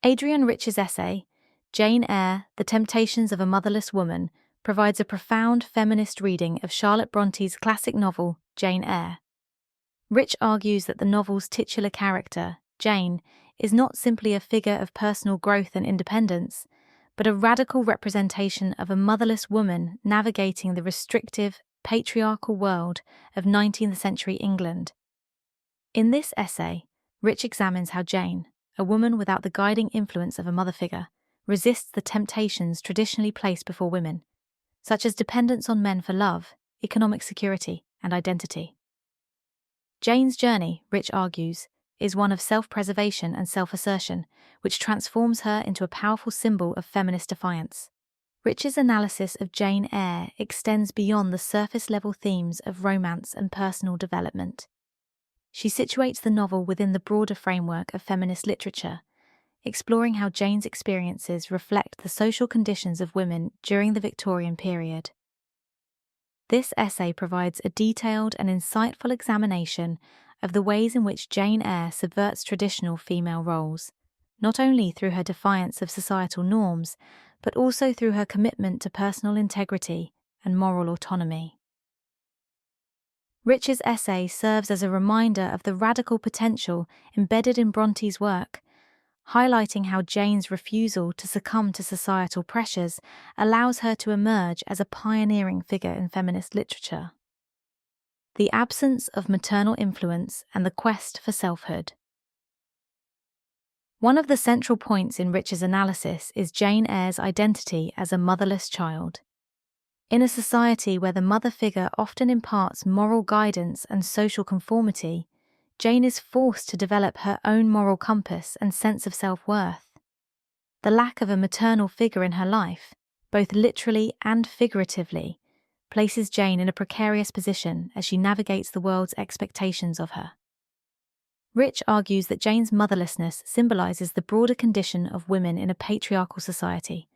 Adrienne Rich's essay, Jane Eyre, The Temptations of a Motherless Woman, provides a profound feminist reading of Charlotte Bronte's classic novel, Jane Eyre. Rich argues that the novel's titular character, Jane, is not simply a figure of personal growth and independence, but a radical representation of a motherless woman navigating the restrictive, patriarchal world of 19th century England. In this essay, Rich examines how Jane, a woman without the guiding influence of a mother figure, resists the temptations traditionally placed before women, such as dependence on men for love, economic security, and identity. Jane's journey, Rich argues, is one of self-preservation and self-assertion, which transforms her into a powerful symbol of feminist defiance. Rich's analysis of Jane Eyre extends beyond the surface-level themes of romance and personal development. She situates the novel within the broader framework of feminist literature, exploring how Jane's experiences reflect the social conditions of women during the Victorian period. This essay provides a detailed and insightful examination of the ways in which Jane Eyre subverts traditional female roles, not only through her defiance of societal norms, but also through her commitment to personal integrity and moral autonomy. Rich's essay serves as a reminder of the radical potential embedded in Bronte's work, highlighting how Jane's refusal to succumb to societal pressures allows her to emerge as a pioneering figure in feminist literature. The absence of maternal influence and the quest for selfhood. One of the central points in Rich's analysis is Jane Eyre's identity as a motherless child. In a society where the mother figure often imparts moral guidance and social conformity, Jane is forced to develop her own moral compass and sense of self-worth. The lack of a maternal figure in her life, both literally and figuratively, places Jane in a precarious position as she navigates the world's expectations of her. Rich argues that Jane's motherlessness symbolizes the broader condition of women in a patriarchal society.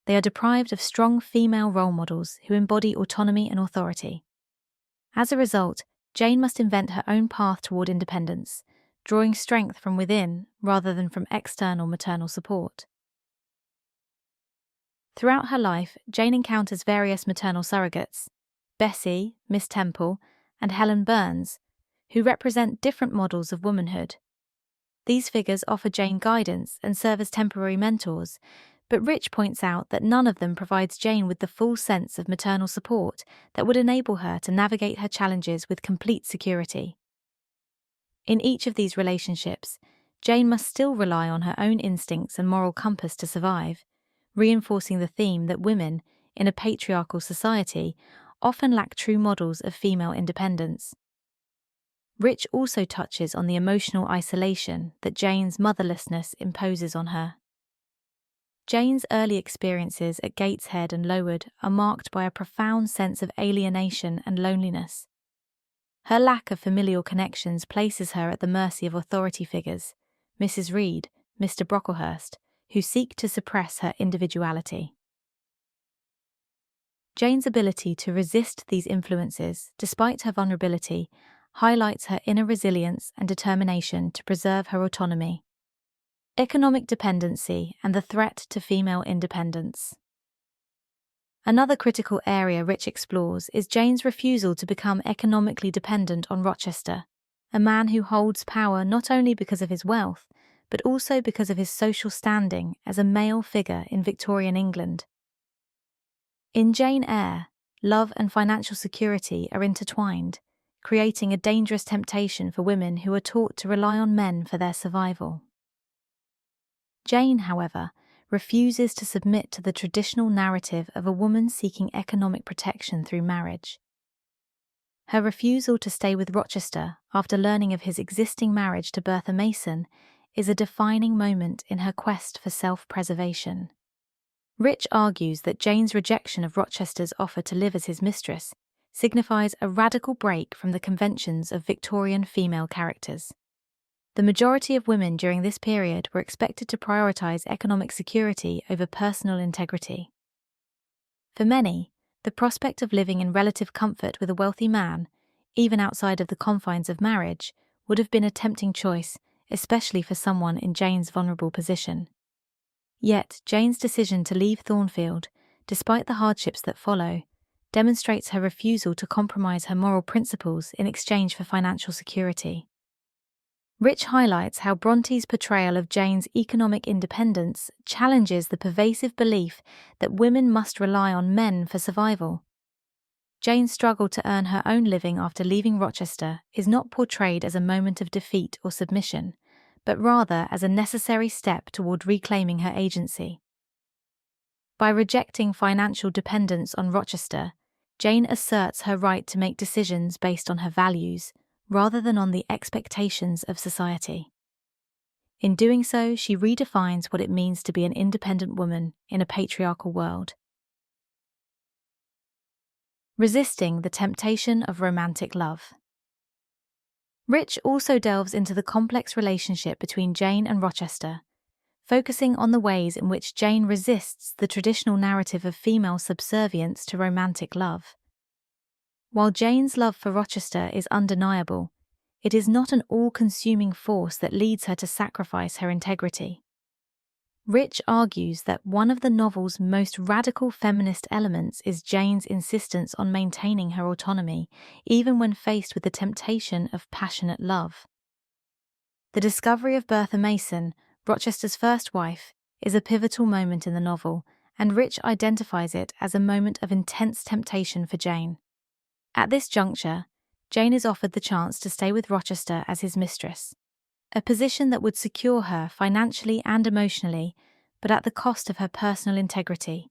They are deprived of strong female role models who embody autonomy and authority. As a result, Jane must invent her own path toward independence, drawing strength from within rather than from external maternal support. Throughout her life, Jane encounters various maternal surrogates, Bessie, Miss Temple, and Helen Burns, who represent different models of womanhood. These figures offer Jane guidance and serve as temporary mentors, but Rich points out that none of them provides Jane with the full sense of maternal support that would enable her to navigate her challenges with complete security. In each of these relationships, Jane must still rely on her own instincts and moral compass to survive, reinforcing the theme that women, in a patriarchal society, often lack true models of female independence. Rich also touches on the emotional isolation that Jane's motherlessness imposes on her. Jane's early experiences at Gateshead and Lowood are marked by a profound sense of alienation and loneliness. Her lack of familial connections places her at the mercy of authority figures, Mrs. Reed, Mr. Brocklehurst, who seek to suppress her individuality. Jane's ability to resist these influences, despite her vulnerability, highlights her inner resilience and determination to preserve her autonomy. Economic dependency and the threat to female independence. Another critical area Rich explores is Jane's refusal to become economically dependent on Rochester, a man who holds power not only because of his wealth, but also because of his social standing as a male figure in Victorian England. In Jane Eyre, love and financial security are intertwined, creating a dangerous temptation for women who are taught to rely on men for their survival. Jane, however, refuses to submit to the traditional narrative of a woman seeking economic protection through marriage. Her refusal to stay with Rochester after learning of his existing marriage to Bertha Mason is a defining moment in her quest for self-preservation. Rich argues that Jane's rejection of Rochester's offer to live as his mistress signifies a radical break from the conventions of Victorian female characters. The majority of women during this period were expected to prioritize economic security over personal integrity. For many, the prospect of living in relative comfort with a wealthy man, even outside of the confines of marriage, would have been a tempting choice, especially for someone in Jane's vulnerable position. Yet, Jane's decision to leave Thornfield, despite the hardships that follow, demonstrates her refusal to compromise her moral principles in exchange for financial security. Rich highlights how Bronte's portrayal of Jane's economic independence challenges the pervasive belief that women must rely on men for survival. Jane's struggle to earn her own living after leaving Rochester is not portrayed as a moment of defeat or submission, but rather as a necessary step toward reclaiming her agency. By rejecting financial dependence on Rochester, Jane asserts her right to make decisions based on her values, rather than on the expectations of society. In doing so, she redefines what it means to be an independent woman in a patriarchal world. Resisting the temptation of romantic love. Rich also delves into the complex relationship between Jane and Rochester, focusing on the ways in which Jane resists the traditional narrative of female subservience to romantic love. While Jane's love for Rochester is undeniable, it is not an all-consuming force that leads her to sacrifice her integrity. Rich argues that one of the novel's most radical feminist elements is Jane's insistence on maintaining her autonomy, even when faced with the temptation of passionate love. The discovery of Bertha Mason, Rochester's first wife, is a pivotal moment in the novel, and Rich identifies it as a moment of intense temptation for Jane. At this juncture, Jane is offered the chance to stay with Rochester as his mistress, a position that would secure her financially and emotionally, but at the cost of her personal integrity.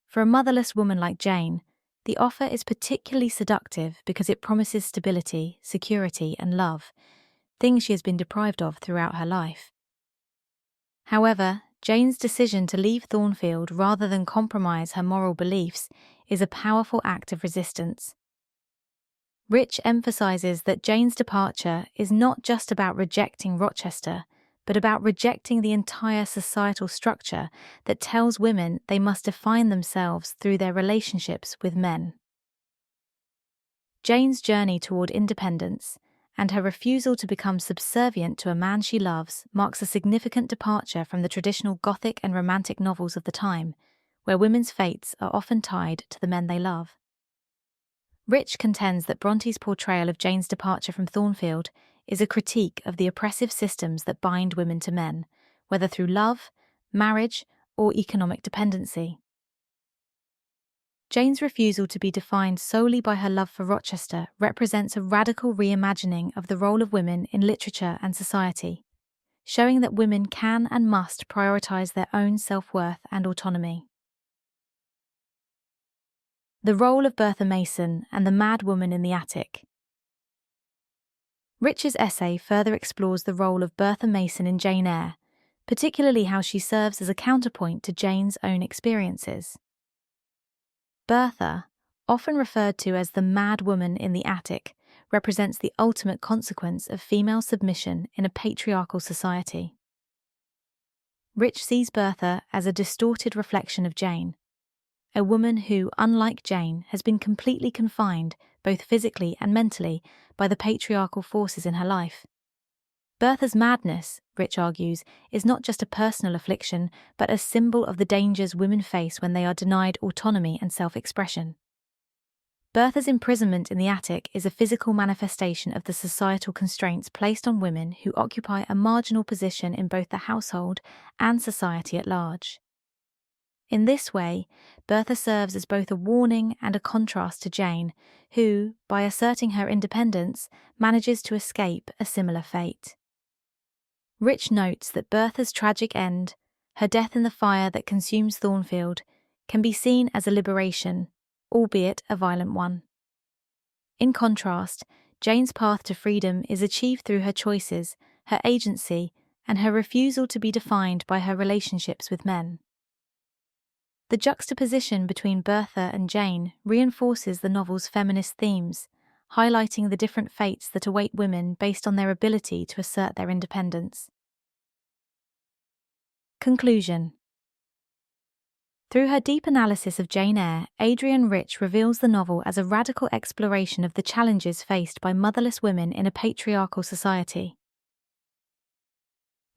For a motherless woman like Jane, the offer is particularly seductive because it promises stability, security, and love, things she has been deprived of throughout her life. However, Jane's decision to leave Thornfield rather than compromise her moral beliefs is a powerful act of resistance. Rich emphasizes that Jane's departure is not just about rejecting Rochester, but about rejecting the entire societal structure that tells women they must define themselves through their relationships with men. Jane's journey toward independence and her refusal to become subservient to a man she loves marks a significant departure from the traditional Gothic and Romantic novels of the time, where women's fates are often tied to the men they love. Rich contends that Bronte's portrayal of Jane's departure from Thornfield is a critique of the oppressive systems that bind women to men, whether through love, marriage, or economic dependency. Jane's refusal to be defined solely by her love for Rochester represents a radical reimagining of the role of women in literature and society, showing that women can and must prioritize their own self-worth and autonomy. The role of Bertha Mason and the mad woman in the attic. Rich's essay further explores the role of Bertha Mason in Jane Eyre, particularly how she serves as a counterpoint to Jane's own experiences. Bertha, often referred to as the mad woman in the attic, represents the ultimate consequence of female submission in a patriarchal society. Rich sees Bertha as a distorted reflection of Jane, a woman who, unlike Jane, has been completely confined, both physically and mentally, by the patriarchal forces in her life. Bertha's madness, Rich argues, is not just a personal affliction, but a symbol of the dangers women face when they are denied autonomy and self-expression. Bertha's imprisonment in the attic is a physical manifestation of the societal constraints placed on women who occupy a marginal position in both the household and society at large. In this way, Bertha serves as both a warning and a contrast to Jane, who, by asserting her independence, manages to escape a similar fate. Rich notes that Bertha's tragic end, her death in the fire that consumes Thornfield, can be seen as a liberation, albeit a violent one. In contrast, Jane's path to freedom is achieved through her choices, her agency, and her refusal to be defined by her relationships with men. The juxtaposition between Bertha and Jane reinforces the novel's feminist themes, highlighting the different fates that await women based on their ability to assert their independence. Conclusion. Through her deep analysis of Jane Eyre, Adrienne Rich reveals the novel as a radical exploration of the challenges faced by motherless women in a patriarchal society.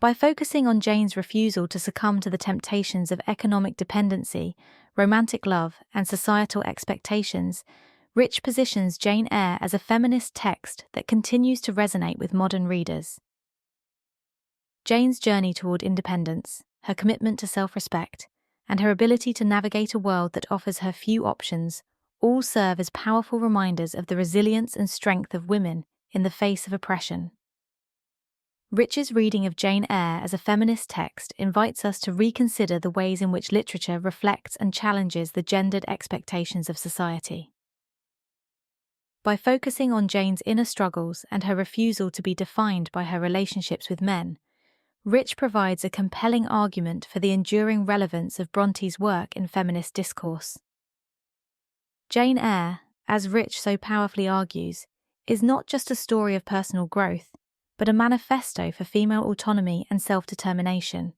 By focusing on Jane's refusal to succumb to the temptations of economic dependency, romantic love, and societal expectations, Rich positions Jane Eyre as a feminist text that continues to resonate with modern readers. Jane's journey toward independence, her commitment to self-respect, and her ability to navigate a world that offers her few options all serve as powerful reminders of the resilience and strength of women in the face of oppression. Rich's reading of Jane Eyre as a feminist text invites us to reconsider the ways in which literature reflects and challenges the gendered expectations of society. By focusing on Jane's inner struggles and her refusal to be defined by her relationships with men, Rich provides a compelling argument for the enduring relevance of Bronte's work in feminist discourse. Jane Eyre, as Rich so powerfully argues, is not just a story of personal growth, but a manifesto for female autonomy and self-determination.